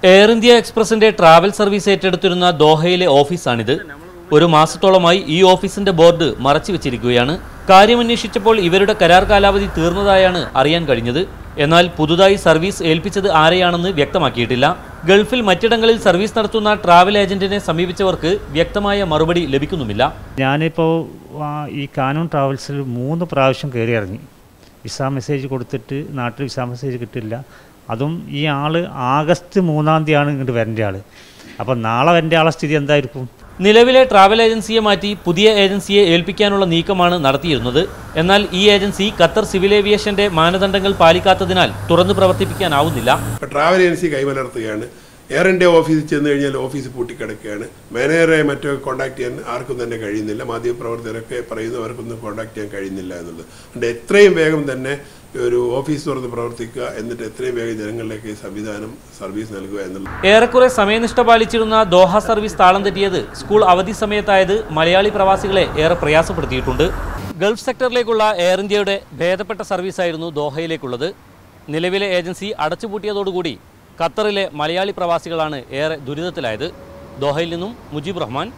Air India എക്സ്പ്രസിന്റെ travel service ഏറ്റെടുത്തിരുന്ന ദോഹയിലെ ഓഫീസാണിത്. ഒരു മാസത്തോളമായി ഈ ഓഫീസിന്റെ ബോർഡ് മറച്ചുവെച്ചിരിക്കുകയാണ്. കാര്യമന്വേഷിച്ചപ്പോൾ ഇവരുടെ കരാർ കാലാവധി തീർന്നതായാണ് അറിയാൻ കഴിഞ്ഞത്. എന്നാൽ പുതുതായി സർവീസ് ഏൽപ്പിച്ചത് ആരെയാണെന്ന് വ്യക്തമാക്കിയിട്ടില്ല. ഗൾഫിൽ മറ്റിടങ്ങളിൽ സർവീസ് നടത്തുന്ന ട്രാവൽ ഏജന്റിനെ സമീപിച്ചവർക്ക് വ്യക്തമായ മറുപടി ലഭിക്കുന്നുമില്ല. ഞാനിപ്പോൾ ഈ കാനൂൺ ട്രാവൽസിൽ 3 പ്രാവശ്യം കയറി ഇറങ്ങി. വിസ മെസ്സേജ് കൊടുത്തിട്ട് നാട്ടിൽ വിസ മെസ്സേജ് കിട്ടില്ല. അതും ഈ ആൾ ആഗസ്റ്റ് 3-ാം തീയതിയാണ് ഇങ്ങോട്ട് വരേണ്ട ആൾ. അപ്പം നാളെ വരേണ്ട ആളെ സ്ഥിതി എന്തായിരിക്കും? നിലവിലെ ട്രാവൽ ഏജൻസിയെ മാറ്റി പുതിയ ഏജൻസിയെ ഏൽപ്പിക്കാനുള്ള നീക്കമാണ് നടത്തിയിരുന്നത്. എന്നാൽ ഈ ഏജൻസി ഖത്തർ സിവിൽ ഏവിയേഷന്റെ മാനദണ്ഡങ്ങൾ പാലിക്കാത്തതിനാൽ തുറന്നു പ്രവർത്തിപ്പിക്കാനാവുന്നില്ല. ട്രാവൽ ഏജൻസി കൈമലർത്തുകയാണ്. എയർ ഇന്ത്യ ഓഫീസിൽ ചെന്ന് കഴിഞ്ഞാൽ ഓഫീസ് പൂട്ടിക്കിടക്കുകയാണ്. മാനേജറെ മറ്റോ കോൺടാക്ട് ചെയ്യാൻ ആർക്കും തന്നെ കഴിയുന്നില്ല. മാധ്യമപ്രവർത്തകരൊക്കെ പറയുന്നവർക്കൊന്നും കോൺടാക്ട് ചെയ്യാൻ കഴിയുന്നില്ല എന്നുള്ളത്. അതുകൊണ്ട് എത്രയും വേഗം തന്നെ ഒരു ഓഫീസ് തുറന്ന് പ്രവർത്തിക്കുക, എന്നിട്ട് എത്രയും വേഗം ജനങ്ങളിലേക്ക് സംവിധാനം സർവീസ് നൽകുക എന്നുള്ളത്. ഏറെക്കുറെ സമയനിഷ്ഠ പാലിച്ചിരുന്ന ദോഹ സർവീസ് താളം തെറ്റിയത് സ്കൂൾ അവധി സമയത്തായത് മലയാളി പ്രവാസികളെ ഏറെ പ്രയാസപ്പെടുത്തിയിട്ടുണ്ട്. ഗൾഫ് സെക്ടറിലേക്കുള്ള എയർ ഇന്ത്യയുടെ ഭേദപ്പെട്ട സർവീസായിരുന്നു ദോഹയിലേക്കുള്ളത്. നിലവിലെ ഏജൻസി അടച്ചുപൂട്ടിയതോടുകൂടി ഖത്തറിലെ മലയാളി പ്രവാസികളാണ് ഏറെ ദുരിതത്തിലായത്. ദോഹയിൽ നിന്നും മുജീബ് റഹ്മാൻ,